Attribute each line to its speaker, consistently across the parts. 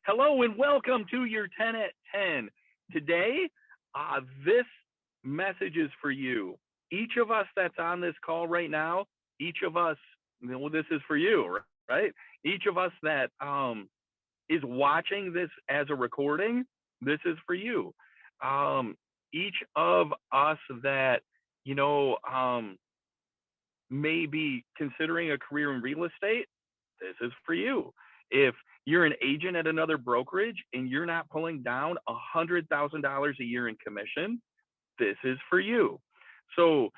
Speaker 1: Hello and welcome to your 10 at 10. Today, this message is for you. Each of us that's on this call right now, each of us, this is for you, right? Each of us that is watching this as a recording, this is for you. Each of us that, you know, may be considering a career in real estate, this is for you. If you're an agent at another brokerage and you're not pulling down $100,000 a year in commission, this is for you. So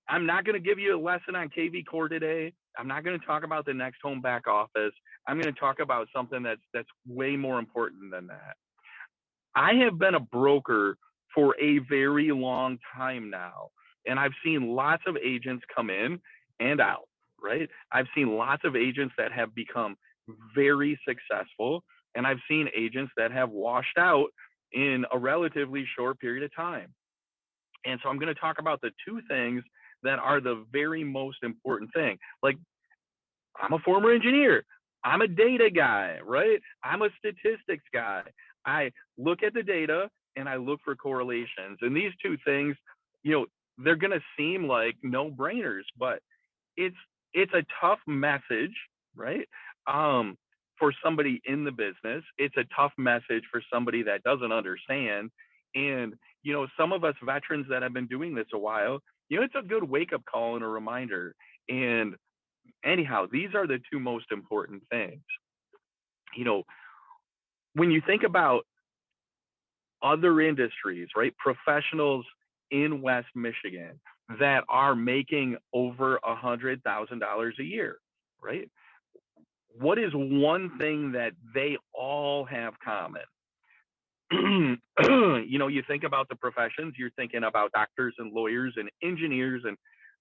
Speaker 1: I'm not going to give you a lesson on KV Core today. I'm not going to talk about the next home back office. I'm going to talk about something that's way more important than that. I have been a broker for a very long time now, and I've seen lots of agents come in and out, right? I've seen lots of agents that have become very successful, and I've seen agents that have washed out in a relatively short period of time. And so I'm going to talk about the two things that are the very most important thing. Like, I'm a former engineer. I'm a data guy, right? I'm a statistics guy. I look at the data and I look for correlations. And these two things, they're going to seem like no-brainers, but it's a tough message, right? For somebody in the business. It's a tough message for somebody that doesn't understand. And, some of us veterans that have been doing this a while, it's a good wake-up call and a reminder. And anyhow, these are the two most important things. When you think about other industries, right, professionals in West Michigan that are making over $100,000 a year, right? What is one thing that they all have common? You think about the professions, you're thinking about doctors and lawyers and engineers and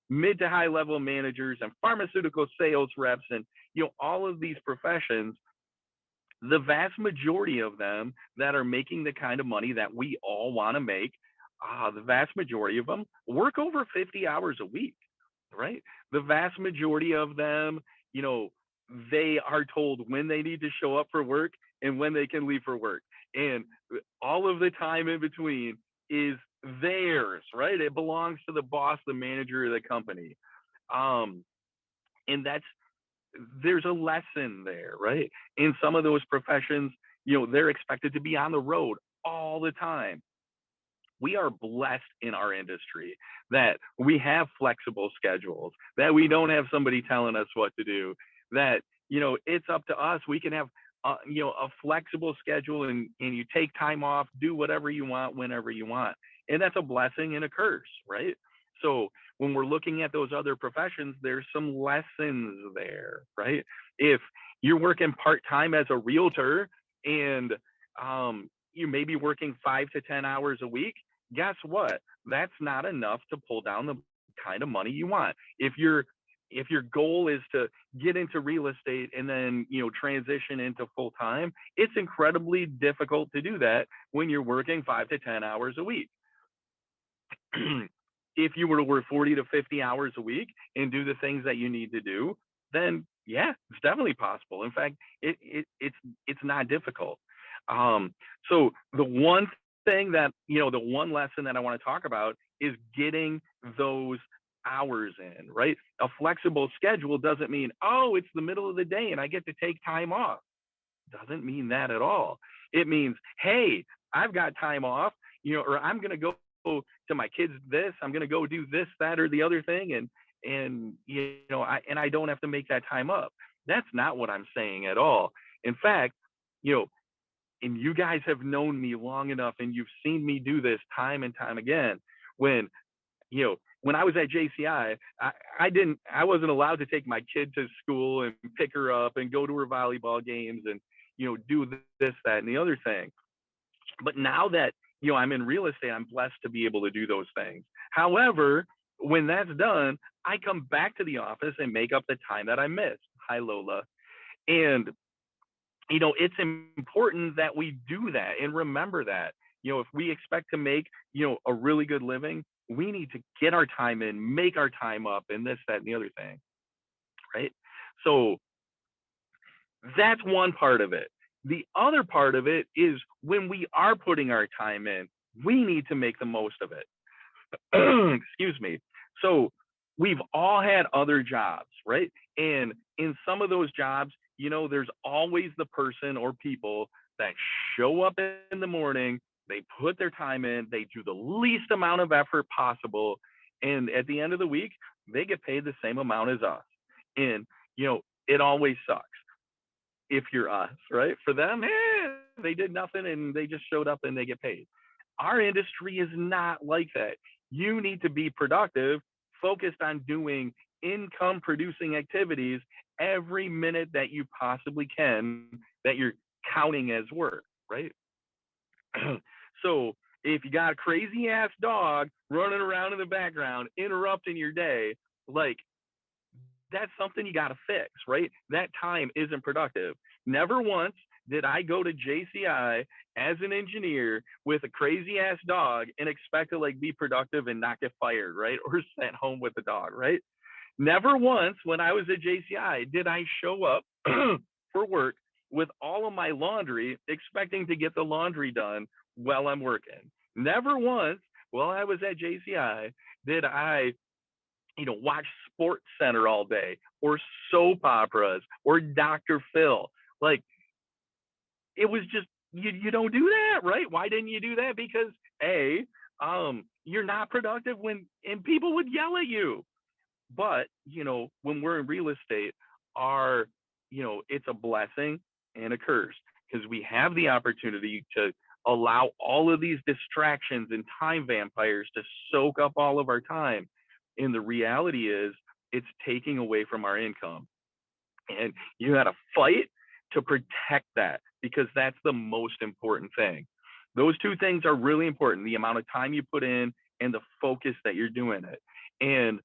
Speaker 1: mid to high level managers and pharmaceutical sales reps and, all of these professions. The vast majority of them that are making the kind of money that we all want to make, the vast majority of them work over 50 hours a week, right? The vast majority of them, they are told when they need to show up for work and when they can leave for work. And all of the time in between is theirs, right? It belongs to the boss, the manager of the company. And there's a lesson there, right? In some of those professions, they're expected to be on the road all the time. We are blessed in our industry that we have flexible schedules, that we don't have somebody telling us what to do, that, it's up to us. We can have, a flexible schedule and you take time off, do whatever you want, whenever you want. And that's a blessing and a curse, right? So when we're looking at those other professions, there's some lessons there, right? If you're working part-time as a realtor and you may be working 5 to 10 hours a week, guess what? That's not enough to pull down the kind of money you want. If your goal is to get into real estate and then, transition into full-time, it's incredibly difficult to do that when you're working 5 to 10 hours a week. If you were to work 40 to 50 hours a week and do the things that you need to do, then yeah, it's definitely possible. In fact, it's not difficult. So the one thing that, the one lesson that I want to talk about is getting those hours in, right? A flexible schedule doesn't mean, oh, it's the middle of the day and I get to take time off. Doesn't mean that at all. It means, hey, I've got time off, or I'm going to go to my kids this, I'm going to go do this, that, or the other thing. And I don't have to make that time up. That's not what I'm saying at all. In fact, and you guys have known me long enough and you've seen me do this time and time again. When I was at JCI, I wasn't allowed to take my kid to school and pick her up and go to her volleyball games and, do this, that, and the other thing. But now that, I'm in real estate, I'm blessed to be able to do those things. However, when that's done, I come back to the office and make up the time that I missed. Hi, Lola. And, it's important that we do that and remember that, if we expect to make, a really good living, we need to get our time in, make our time up, and this, that, and the other thing, right? So that's one part of it. The other part of it is when we are putting our time in, we need to make the most of it. Excuse me. So we've all had other jobs, right? And in some of those jobs, there's always the person or people that show up in the morning, they put their time in, they do the least amount of effort possible. And at the end of the week, they get paid the same amount as us. And, it always sucks if you're us, right? For them, they did nothing and they just showed up and they get paid. Our industry is not like that. You need to be productive, focused on doing income producing activities every minute that you possibly can that you're counting as work, right? So if you got a crazy ass dog running around in the background, interrupting your day, like that's something you got to fix, right? That time isn't productive. Never once did I go to JCI as an engineer with a crazy ass dog and expect to like be productive and not get fired, right? Or sent home with the dog, right? Never once when I was at JCI did I show up for work with all of my laundry expecting to get the laundry done while I'm working. Never once while I was at JCI did I watch Sports Center all day or soap operas or Dr. Phil. Like it was just you don't do that, right? Why didn't you do that? Because you're not productive and people would yell at you. But when we're in real estate, it's a blessing and a curse because we have the opportunity to allow all of these distractions and time vampires to soak up all of our time. And the reality is it's taking away from our income. And you got to fight to protect that because that's the most important thing. Those two things are really important, the amount of time you put in and the focus that you're doing it. And,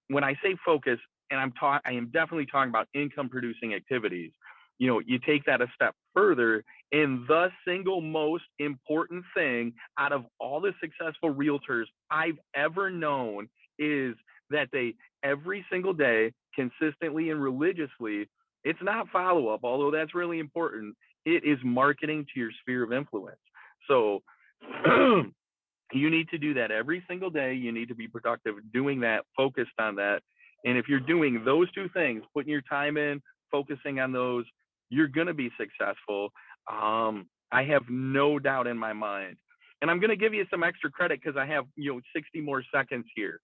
Speaker 1: when I say focus, and I am definitely talking about income producing activities, you take that a step further. And the single most important thing out of all the successful realtors I've ever known is that they every single day, consistently and religiously, it's not follow up, although that's really important. It is marketing to your sphere of influence. So you need to do that every single day. You need to be productive doing that, focused on that. And if you're doing those two things, putting your time in, focusing on those, you're going to be successful. I have no doubt in my mind. And I'm going to give you some extra credit because I have 60 more seconds here.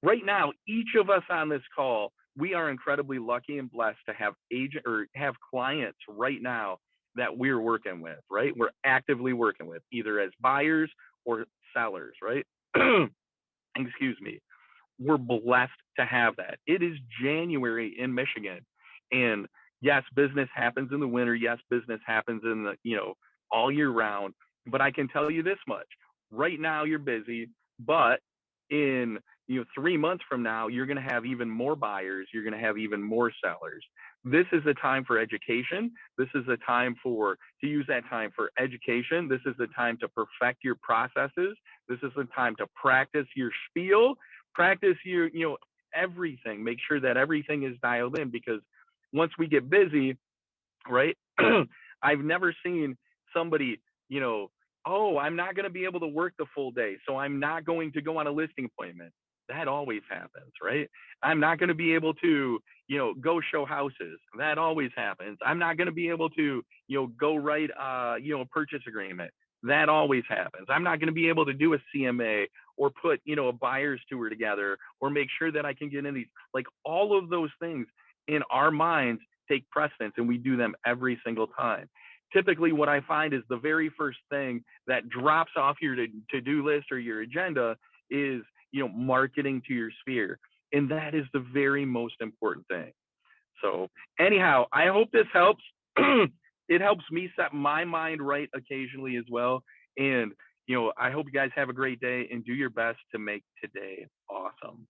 Speaker 1: Right now, each of us on this call, we are incredibly lucky and blessed to have have clients right now that we're working with, right? We're actively working with either as buyers or sellers, right? Excuse me. We're blessed to have that. It is January in Michigan. And yes, business happens in the winter. Yes, business happens in the, all year round. But I can tell you this much. Right now you're busy, but in 3 months from now, you're going to have even more buyers. You're going to have even more sellers. This is the time for education. This is the time to use that time for education. This is the time to perfect your processes. This is the time to practice your spiel, practice your, everything. Make sure that everything is dialed in because once we get busy, right? I've never seen somebody, oh, I'm not going to be able to work the full day, so I'm not going to go on a listing appointment. That always happens, right? I'm not going to be able to, go show houses. That always happens. I'm not going to be able to, go write, a purchase agreement. That always happens. I'm not going to be able to do a CMA or put, a buyer's tour together or make sure that I can get in these, like all of those things in our minds take precedence and we do them every single time. Typically what I find is the very first thing that drops off your to-do list or your agenda is, marketing to your sphere. And that is the very most important thing. So anyhow, I hope this helps. It helps me set my mind right occasionally as well. And, I hope you guys have a great day and do your best to make today awesome.